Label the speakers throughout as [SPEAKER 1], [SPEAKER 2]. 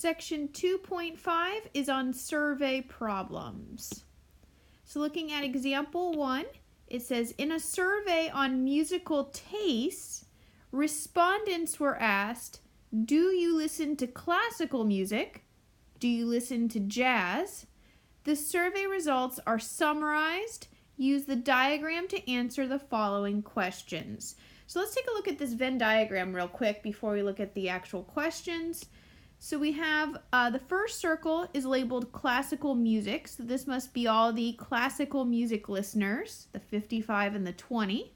[SPEAKER 1] Section 2.5 is on survey problems. So looking at example 1, it says, in a survey on musical tastes, respondents were asked, do you listen to classical music? Do you listen to jazz? The survey results are summarized. Use the diagram to answer the following questions. So let's take a look at this Venn diagram real quick before we look at the actual questions. So we have the first circle is labeled classical music. So this must be all the classical music listeners, the 55 and the 20.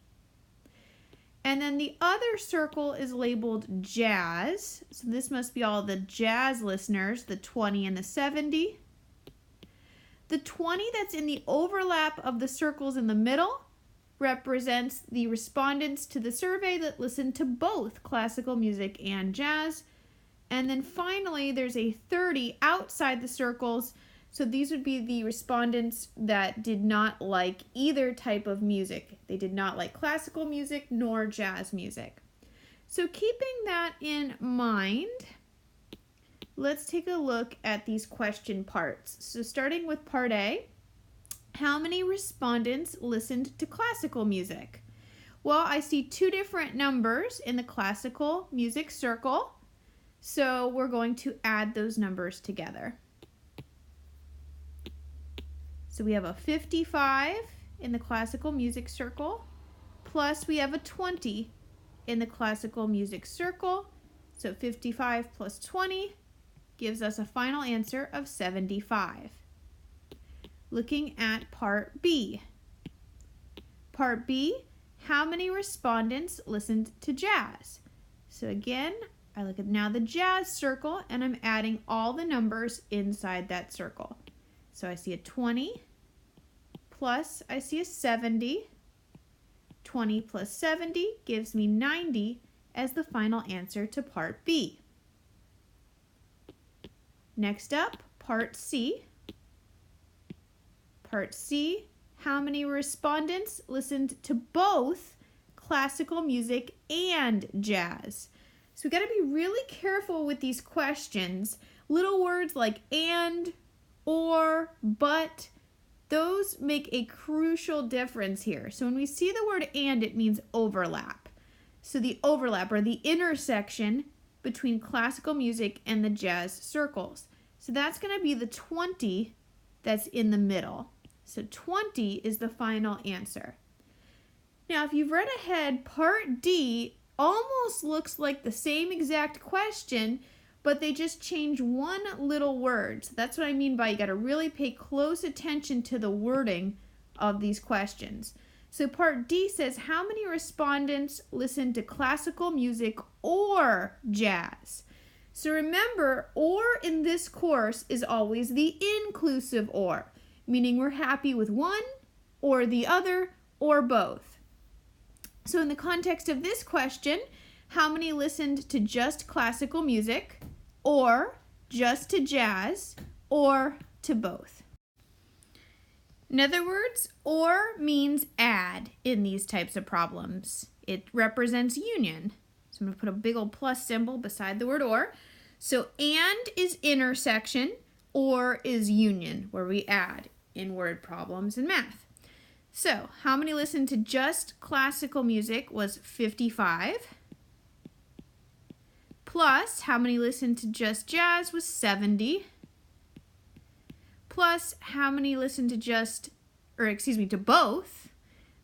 [SPEAKER 1] And then the other circle is labeled jazz. So this must be all the jazz listeners, the 20 and the 70. The 20 that's in the overlap of the circles in the middle represents the respondents to the survey that listened to both classical music and jazz. And then finally, there's a 30 outside the circles. So these would be the respondents that did not like either type of music. They did not like classical music nor jazz music. So keeping that in mind, let's take a look at these question parts. So starting with part A, how many respondents listened to classical music? Well, I see two different numbers in the classical music circle. So we're going to add those numbers together. So we have a 55 in the classical music circle, plus we have a 20 in the classical music circle. So 55 plus 20 gives us a final answer of 75. Looking at part B. Part B, how many respondents listened to jazz? So again, I look at now the jazz circle and I'm adding all the numbers inside that circle. So I see a 20 plus I see a 70. 20 plus 70 gives me 90 as the final answer to part B. Next up, part C. Part C, how many respondents listened to both classical music and jazz? So we got to be really careful with these questions. Little words like and, or, but, those make a crucial difference here. So when we see the word and, it means overlap. So the overlap or the intersection between classical music and the jazz circles. So that's going to be the 20 that's in the middle. So 20 is the final answer. Now, if you've read ahead, part D almost looks like the same exact question, but they just change one little word. So that's what I mean by you got to really pay close attention to the wording of these questions. So part D says, how many respondents listened to classical music or jazz? So remember, or in this course is always the inclusive or, meaning we're happy with one or the other or both. So in the context of this question, how many listened to just classical music, or just to jazz, or to both? In other words, or means add in these types of problems. It represents union. So I'm going to put a big old plus symbol beside the word or. So and is intersection, or is union, where we add in word problems in math. So, how many listened to just classical music was 55. Plus, how many listened to just jazz was 70. Plus, how many listened to both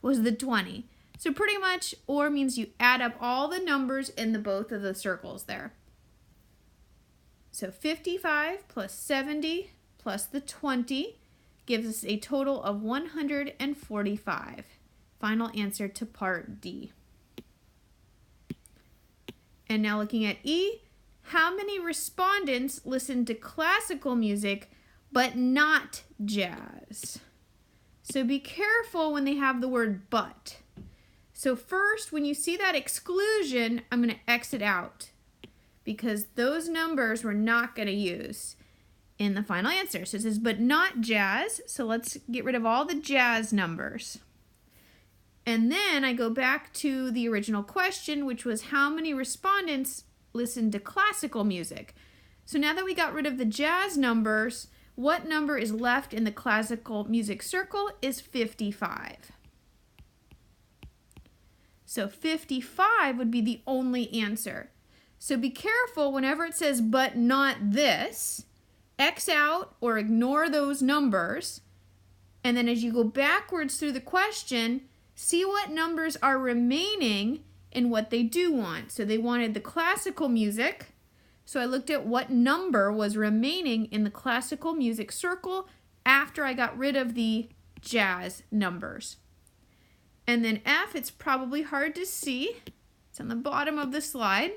[SPEAKER 1] was the 20. So pretty much, or means you add up all the numbers in the both of the circles there. So 55 plus 70 plus the 20 gives us a total of 145. Final answer to part D. And now looking at E, how many respondents listened to classical music but not jazz? So be careful when they have the word but. So first, when you see that exclusion, I'm going to X it out because those numbers we're not going to use in the final answer. So it says, but not jazz. So let's get rid of all the jazz numbers. And then I go back to the original question, which was how many respondents listened to classical music? So now that we got rid of the jazz numbers, what number is left in the classical music circle is 55. So 55 would be the only answer. So be careful whenever it says but not this, X out or ignore those numbers, and then as you go backwards through the question, see what numbers are remaining and what they do want. So they wanted the classical music, so I looked at what number was remaining in the classical music circle after I got rid of the jazz numbers. And then F, it's probably hard to see. It's on the bottom of the slide.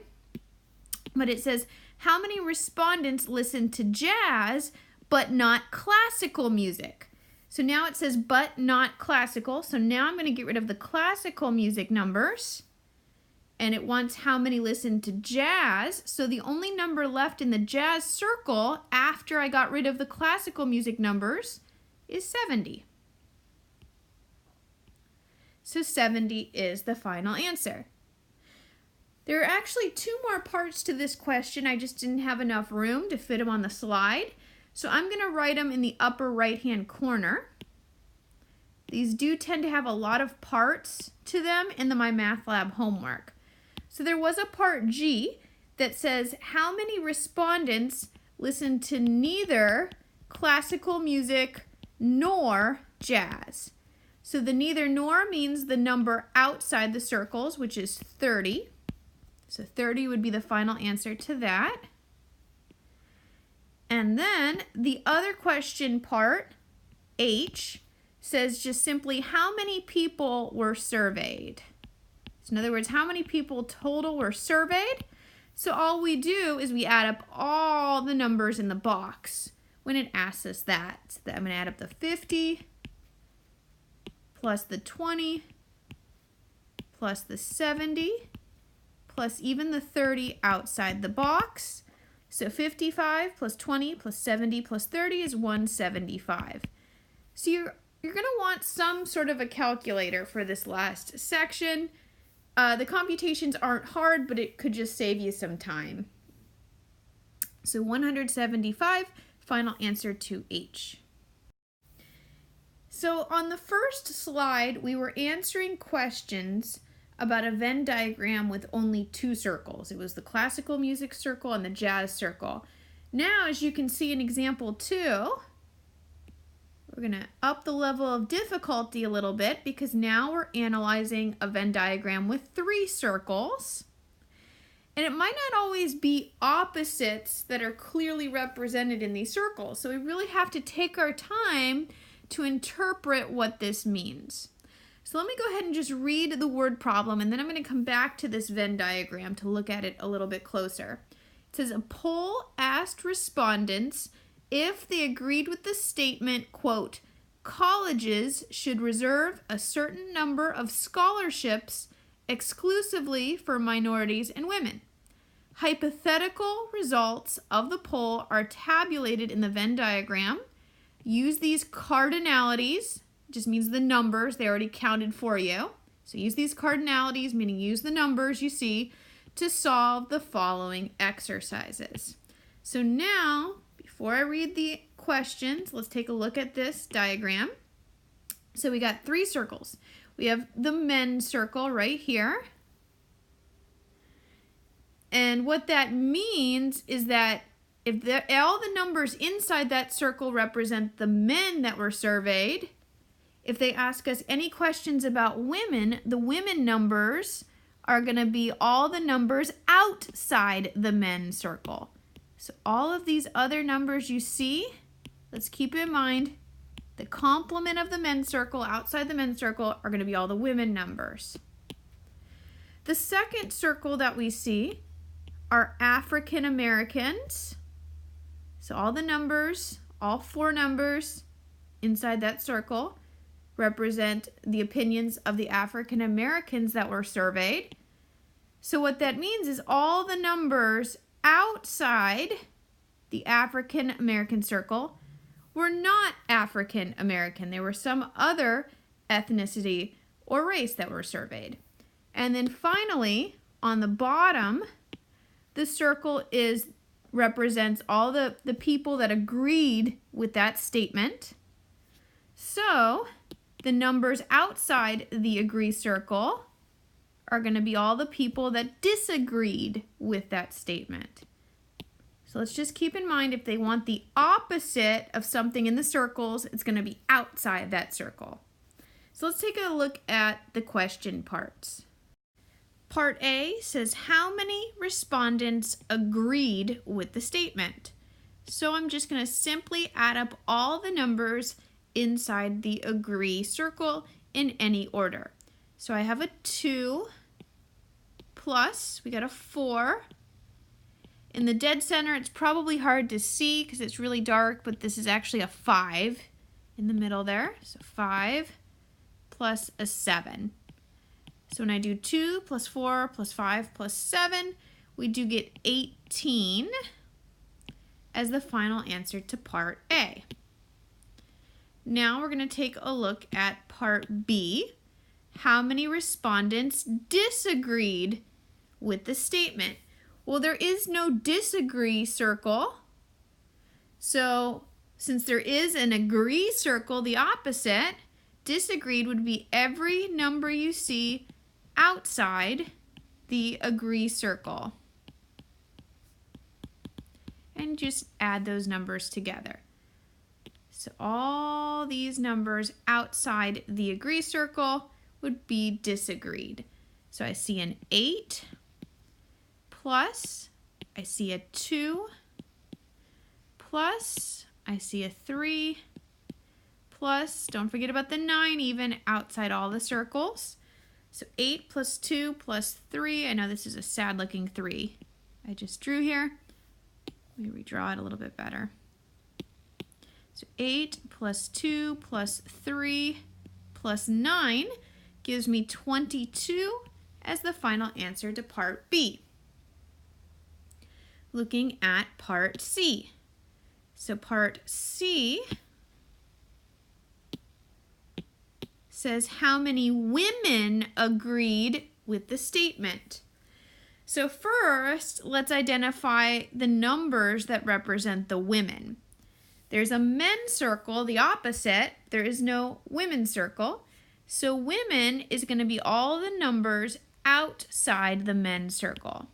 [SPEAKER 1] But it says, how many respondents listened to jazz but not classical music? So now it says but not classical. So now I'm going to get rid of the classical music numbers. And it wants how many listened to jazz. So the only number left in the jazz circle after I got rid of the classical music numbers is 70. So 70 is the final answer. There are actually 2 more parts to this question. I just didn't have enough room to fit them on the slide. So I'm going to write them in the upper right-hand corner. These do tend to have a lot of parts to them in the My Math Lab homework. So there was a part G that says how many respondents listened to neither classical music nor jazz. So the neither nor means the number outside the circles, which is 30. So 30 would be the final answer to that. And then the other question part, H, says just simply how many people were surveyed. So in other words, how many people total were surveyed? So all we do is we add up all the numbers in the box when it asks us that. So I'm going to add up the 50 plus the 20 plus the 70 plus even the 30 outside the box. So 55 plus 20 plus 70 plus 30 is 175. So you're going to want some sort of a calculator for this last section. The computations aren't hard, but it could just save you some time. So 175, final answer to H. So on the first slide, we were answering questions about a Venn diagram with only 2 circles. It was the classical music circle and the jazz circle. Now, as you can see in example 2, we're going to up the level of difficulty a little bit because now we're analyzing a Venn diagram with 3 circles. And it might not always be opposites that are clearly represented in these circles. So we really have to take our time to interpret what this means. So let me go ahead and just read the word problem, and then I'm going to come back to this Venn diagram to look at it a little bit closer. It says a poll asked respondents if they agreed with the statement, quote, colleges should reserve a certain number of scholarships exclusively for minorities and women. Hypothetical results of the poll are tabulated in the Venn diagram. Use these cardinalities, just means the numbers, they already counted for you. So use these cardinalities, meaning use the numbers you see, to solve the following exercises. So now, before I read the questions, let's take a look at this diagram. So we got 3 circles. We have the men circle right here. And what that means is that if all the numbers inside that circle represent the men that were surveyed, if they ask us any questions about women, the women numbers are going to be all the numbers outside the men circle. So all of these other numbers you see, let's keep in mind, the complement of the men circle outside the men circle are going to be all the women numbers. The second circle that we see are African Americans. So all the numbers, all 4 numbers inside that circle represent the opinions of the African Americans that were surveyed. So what that means is all the numbers outside the African American circle were not African American. They were some other ethnicity or race that were surveyed. And then finally, on the bottom, the circle is represents all the people that agreed with that statement. So the numbers outside the agree circle are going to be all the people that disagreed with that statement. So let's just keep in mind, if they want the opposite of something in the circles, it's going to be outside that circle. So let's take a look at the question parts. Part A says, how many respondents agreed with the statement? So I'm just going to simply add up all the numbers inside the agree circle in any order. So I have a 2 plus, we got a 4. In the dead center, it's probably hard to see because it's really dark, but this is actually a 5 in the middle there. So 5 plus a 7. So when I do 2 plus 4 plus 5 plus 7, we do get 18 as the final answer to part A. Now we're going to take a look at part B. How many respondents disagreed with the statement? Well, there is no disagree circle. So since there is an agree circle, the opposite, disagreed would be every number you see outside the agree circle. And just add those numbers together. So all these numbers outside the agree circle would be disagreed. So I see an 8 plus, I see a 2 plus, I see a 3 plus, don't forget about the 9 even outside all the circles. So 8 plus 2 plus 3, I know this is a sad looking 3 I just drew here. Let me redraw it a little bit better. So 8 plus 2 plus 3 plus 9 gives me 22 as the final answer to part B. Looking at part C. So part C says how many women agreed with the statement. So first, let's identify the numbers that represent the women. There's a men circle, the opposite. There is no women circle. So women is going to be all the numbers outside the men circle.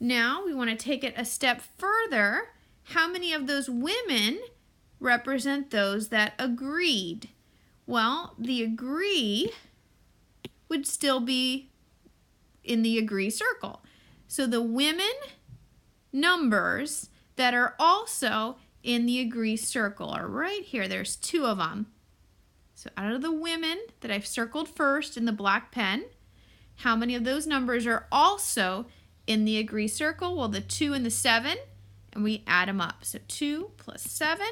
[SPEAKER 1] Now we want to take it a step further. How many of those women represent those that agreed? Well, the agree would still be in the agree circle. So the women numbers that are also in the agree circle are right here. There's 2 of them. So out of the women that I've circled first in the black pen, how many of those numbers are also in the agree circle? Well, the 2 and the 7, and we add them up. So 2 plus 7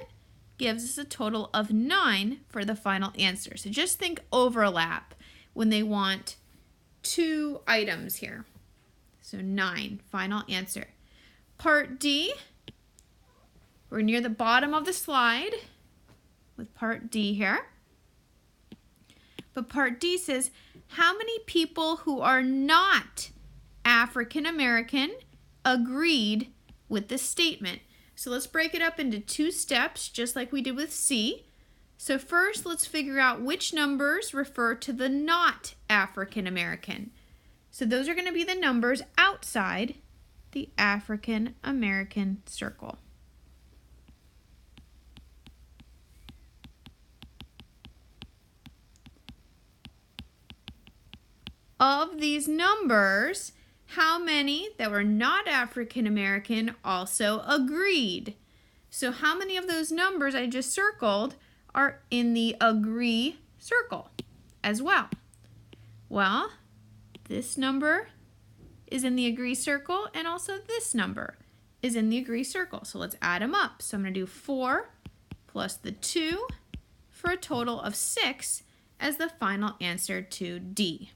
[SPEAKER 1] gives us a total of 9 for the final answer. So just think overlap when they want 2 items here. So 9, final answer. Part D, we're near the bottom of the slide with part D here. But part D says, how many people who are not African American agreed with the statement? So let's break it up into 2 steps, just like we did with C. So first, let's figure out which numbers refer to the not African American. So those are going to be the numbers outside the African American circle. Of these numbers, how many that were not African American also agreed? So how many of those numbers I just circled are in the agree circle as well? Well, this number is in the agree circle, and also this number is in the agree circle. So let's add them up. So I'm going to do 4 plus the 2 for a total of 6 as the final answer to D.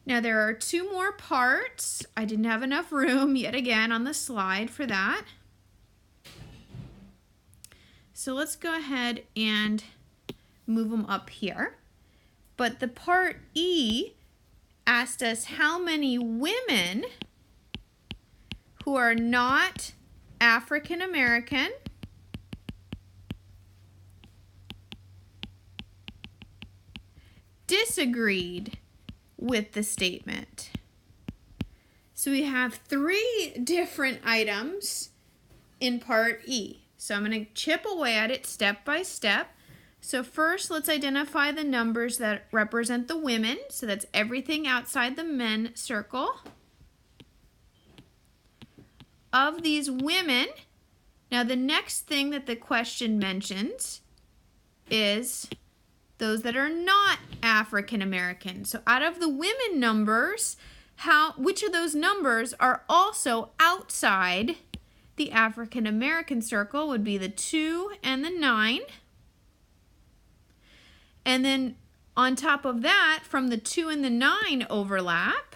[SPEAKER 1] Now there are 2 more parts. I didn't have enough room yet again on the slide for that. So let's go ahead and move them up here. But the part E asked us how many women who are not African American disagreed with the statement. So we have 3 different items in part E. So I'm going to chip away at it step by step. So first, let's identify the numbers that represent the women. So that's everything outside the men circle. Of these women, now the next thing that the question mentions is those that are not African American. So out of the women numbers, which of those numbers are also outside the African American circle would be the 2 and the 9. And then on top of that, from the 2 and the 9 overlap,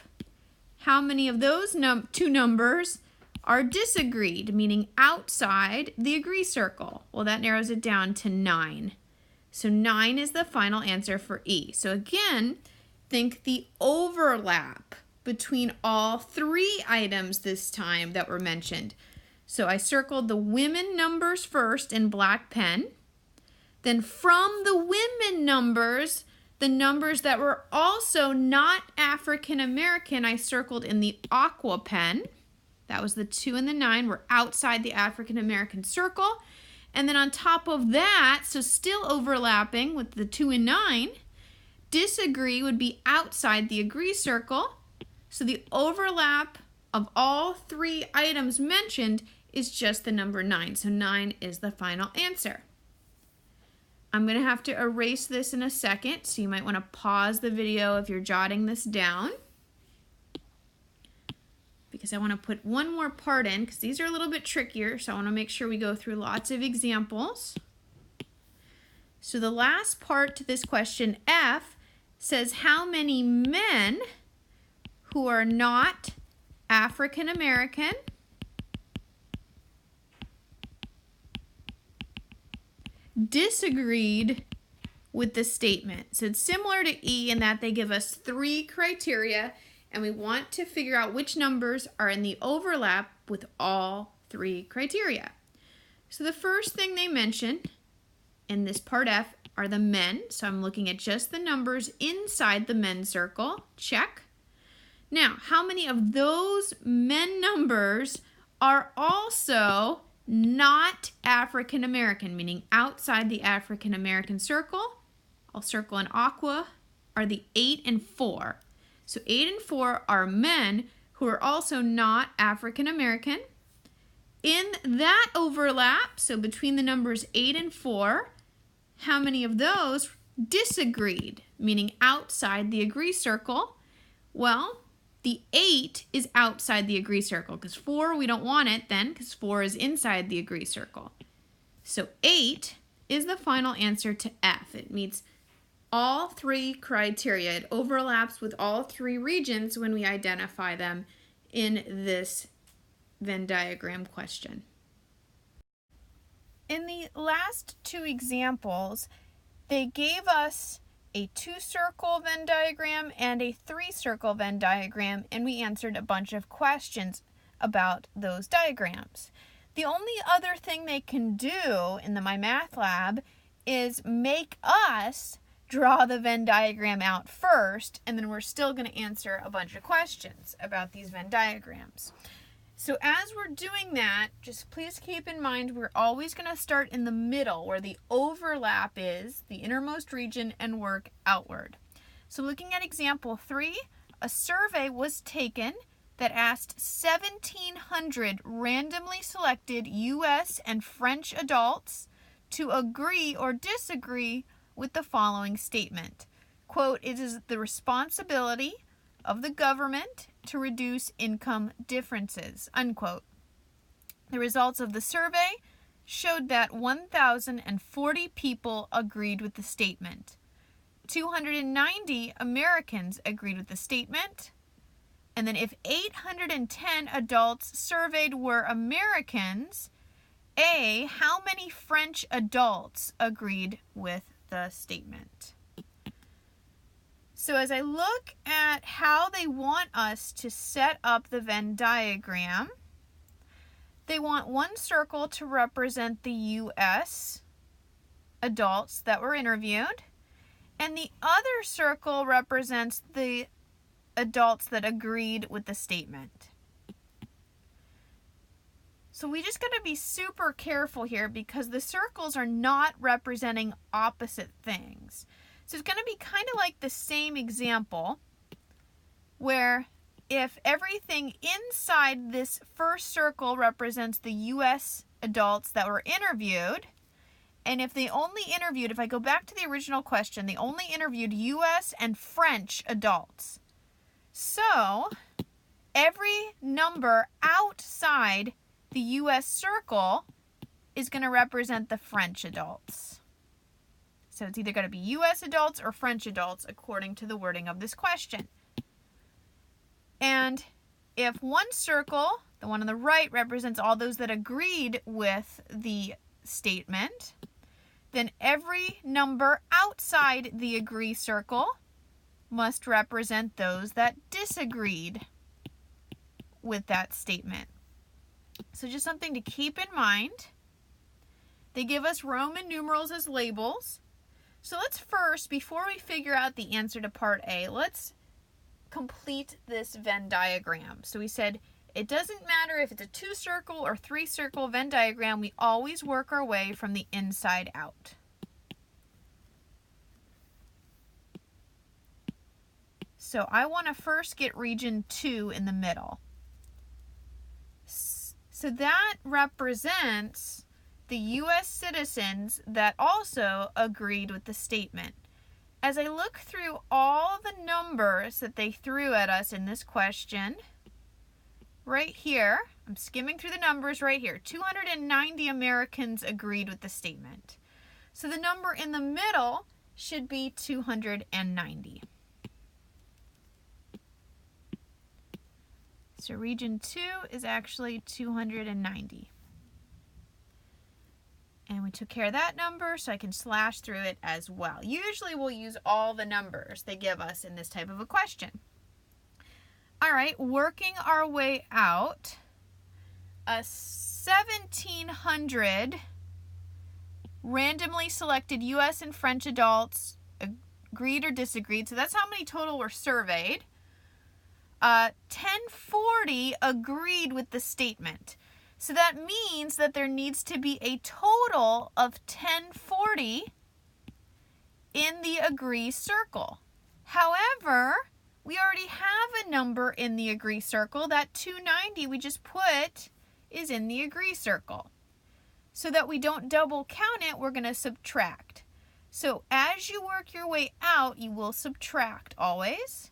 [SPEAKER 1] how many of those 2 numbers are disagreed, meaning outside the agree circle? Well, that narrows it down to 9. So 9 is the final answer for E. So again, think the overlap between all 3 items this time that were mentioned. So I circled the women numbers first in black pen. Then from the women numbers, the numbers that were also not African American, I circled in the aqua pen. That was the 2 and the 9 were outside the African American circle. And then on top of that, so still overlapping with the 2 and 9, disagree would be outside the agree circle. So the overlap of all 3 items mentioned is just the number 9. So 9 is the final answer. I'm going to have to erase this in a second, so you might want to pause the video if you're jotting this down, because I want to put one more part in, because these are a little bit trickier, so I want to make sure we go through lots of examples. So the last part to this question, F, says how many men who are not African American disagreed with the statement. So it's similar to E in that they give us 3 criteria, and we want to figure out which numbers are in the overlap with all 3 criteria. So the first thing they mention in this part F are the men. So I'm looking at just the numbers inside the men circle. Check. Now, how many of those men numbers are also not African American, meaning outside the African American circle? I'll circle in aqua, are the 8 and 4. So 8 and 4 are men who are also not African American. In that overlap, so between the numbers 8 and 4, how many of those disagreed, meaning outside the agree circle? Well, the 8 is outside the agree circle, because 4, we don't want it then, because 4 is inside the agree circle. So 8 is the final answer to F. It meets all 3 criteria. It overlaps with all 3 regions when we identify them in this Venn diagram question. In the last 2 examples, they gave us a 2-circle Venn diagram and a 3-circle Venn diagram, and we answered a bunch of questions about those diagrams. The only other thing they can do in the My Math Lab is make us draw the Venn diagram out first, and then we're still going to answer a bunch of questions about these Venn diagrams. So as we're doing that, just please keep in mind we're always going to start in the middle where the overlap is, the innermost region, and work outward. So looking at example 3, a survey was taken that asked 1,700 randomly selected U.S. and French adults to agree or disagree with the following statement. Quote, "It is the responsibility of the government to reduce income differences," unquote. The results of the survey showed that 1,040 people agreed with the statement. 290 Americans agreed with the statement. And then if 810 adults surveyed were Americans, A, how many French adults agreed with the statement? So as I look at how they want us to set up the Venn diagram, They want one circle to represent the U.S. adults that were interviewed, and the other circle represents the adults that agreed with the statement. So we just got to be super careful here because the circles are not representing opposite things. So it's going to be kind of like the same example where if everything inside this first circle represents the U.S. adults that were interviewed, and if they only interviewed, if I go back to the original question, they only interviewed U.S. and French adults. So every number outside the U.S. circle is going to represent the French adults. So it's either going to be U.S. adults or French adults according to the wording of this question. And if one circle, the one on the right, represents all those that agreed with the statement, then every number outside the agree circle must represent those that disagreed with that statement. So just something to keep in mind. They give us Roman numerals as labels. So let's first, before we figure out the answer to part A, let's complete this Venn diagram. So we said it doesn't matter if it's a 2-circle or 3-circle Venn diagram, we always work our way from the inside out. So I want to first get region 2 in the middle. So that represents the U.S. citizens that also agreed with the statement. As I look through all the numbers that they threw at us in this question, right here, I'm skimming through the numbers right here, 290 Americans agreed with the statement. So the number in the middle should be 290. So region 2 is actually 290. And we took care of that number, so I can slash through it as well. Usually we'll use all the numbers they give us in this type of a question. All right, working our way out, 1,700 randomly selected U.S. and French adults agreed or disagreed. So that's how many total were surveyed. 1040 agreed with the statement. So that means that there needs to be a total of 1040 in the agree circle. However, we already have a number in the agree circle. That 290 we just put is in the agree circle. So that we don't double count it, we're going to subtract. So as you work your way out, you will subtract always.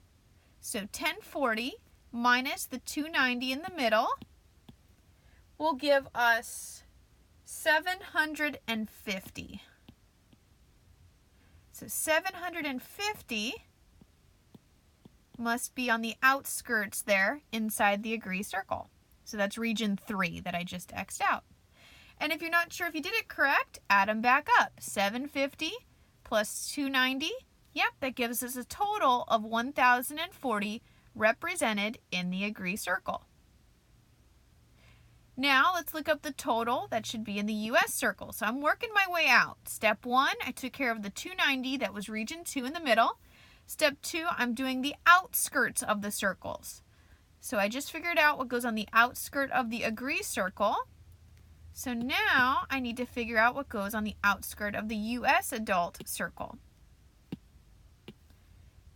[SPEAKER 1] So 1040 minus the 290 in the middle will give us 750. So 750 must be on the outskirts there inside the agree circle. So that's region 3 that I just X'd out. And if you're not sure if you did it correct, add them back up. 750 plus 290. Yep, that gives us a total of 1,040 represented in the agree circle. Now let's look up the total that should be in the U.S. circle. So I'm working my way out. Step 1, I took care of the 290 that was region 2 in the middle. Step 2, I'm doing the outskirts of the circles. So I just figured out what goes on the outskirt of the agree circle. So now I need to figure out what goes on the outskirt of the U.S. adult circle.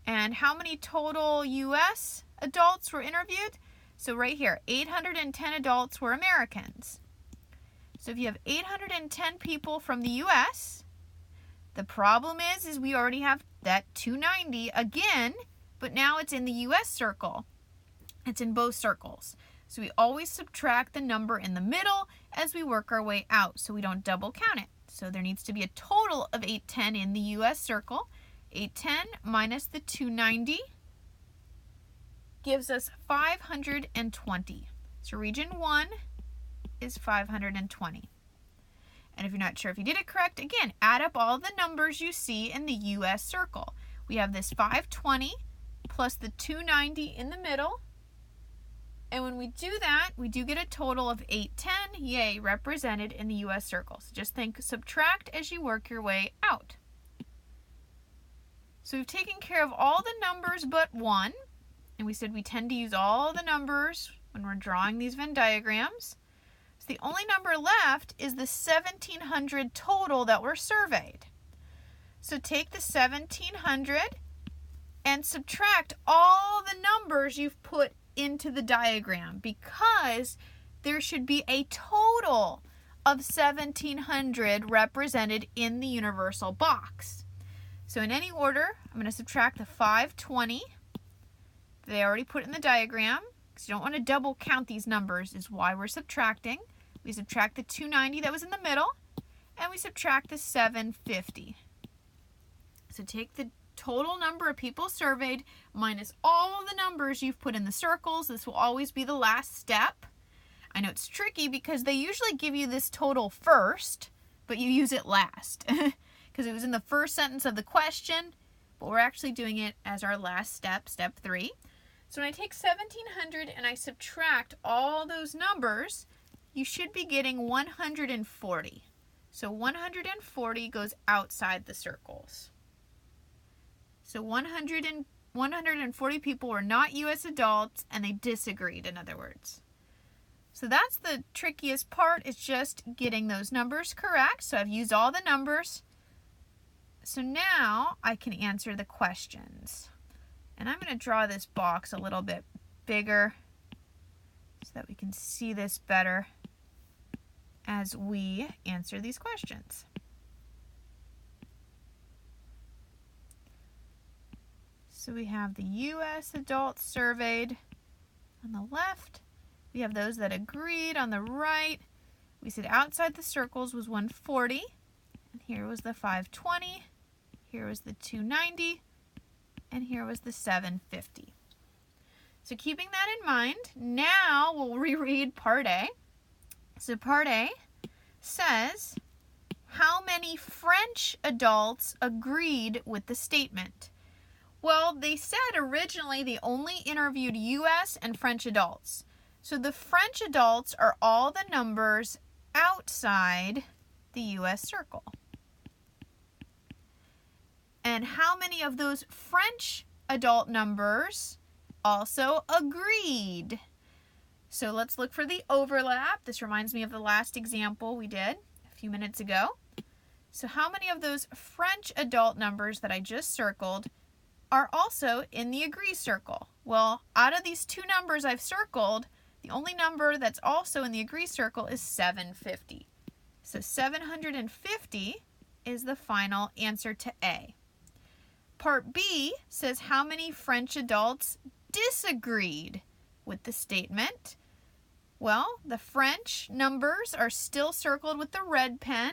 [SPEAKER 1] And how many total U.S. adults were interviewed? So right here, 810 adults were Americans. So if you have 810 people from the U.S., the problem is we already have that 290 again, but now it's in the U.S. circle. It's in both circles. So we always subtract the number in the middle as we work our way out so we don't double count it. So there needs to be a total of 810 in the U.S. circle. 810 minus the 290 gives us 520. So region 1 is 520. And if you're not sure if you did it correct, again, add up all the numbers you see in the U.S. circle. We have this 520 plus the 290 in the middle And when we do that, we do get a total of 810, yay, represented in the U.S. circle. So just think subtract as you work your way out. So we've taken care of all the numbers but one. And we said we tend to use all the numbers when we're drawing these Venn diagrams. So the only number left is the 1,700 total that were surveyed. So take the 1,700 and subtract all the numbers you've put into the diagram, because there should be a total of 1,700 represented in the universal box. So in any order, I'm going to subtract the 520 that I already put in the diagram, because you don't want to double count these numbers, is why we're subtracting. We subtract the 290 that was in the middle, and we subtract the 750. So take the total number of people surveyed minus all the numbers you've put in the circles. This will always be the last step. I know it's tricky because they usually give you this total first, but you use it last because it was in the first sentence of the question, but we're actually doing it as our last step, step 3. So when I take 1,700 and I subtract all those numbers, you should be getting 140. So 140 goes outside the circles. So 140 people were not U.S. adults, and they disagreed, in other words. So that's the trickiest part, is just getting those numbers correct. So I've used all the numbers. So now I can answer the questions. And I'm going to draw this box a little bit bigger so that we can see this better as we answer these questions. So we have the U.S. adults surveyed on the left. We have those that agreed on the right. We said outside the circles was 140. And here was the 520. Here was the 290. And here was the 750. So keeping that in mind, now we'll reread Part A. So Part A says, how many French adults agreed with the statement? Well, they said originally they only interviewed U.S. and French adults. So the French adults are all the numbers outside the U.S. circle. And how many of those French adult numbers also agreed? So let's look for the overlap. This reminds me of the last example we did a few minutes ago. So how many of those French adult numbers that I just circled are also in the agree circle? Well, out of these two numbers I've circled, the only number that's also in the agree circle is 750. So 750 is the final answer to A. Part B says how many French adults disagreed with the statement. Well, the French numbers are still circled with the red pen.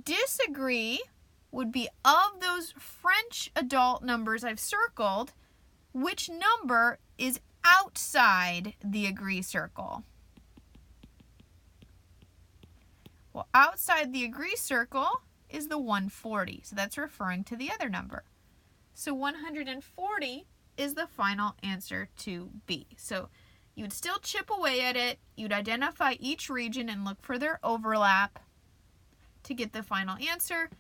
[SPEAKER 1] Disagree would be, of those French adult numbers I've circled, which number is outside the agree circle? Well, outside the agree circle is the 140, so that's referring to the other number. So 140 is the final answer to B. So you would still chip away at it, you'd identify each region and look for their overlap to get the final answer.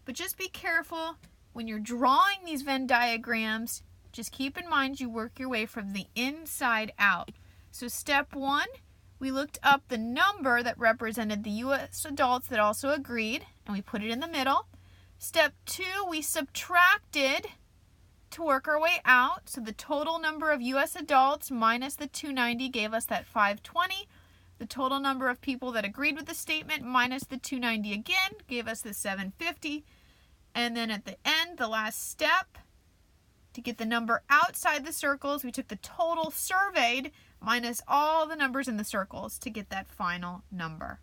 [SPEAKER 1] But just be careful when you're drawing these Venn diagrams. Just keep in mind you work your way from the inside out. So step 1, we looked up the number that represented the U.S. adults that also agreed, and we put it in the middle. Step 2, we subtracted to work our way out. So the total number of U.S. adults minus the 290 gave us that 520. The total number of people that agreed with the statement minus the 290 again gave us the 750. And then at the end, the last step, to get the number outside the circles, we took the total surveyed minus all the numbers in the circles to get that final number.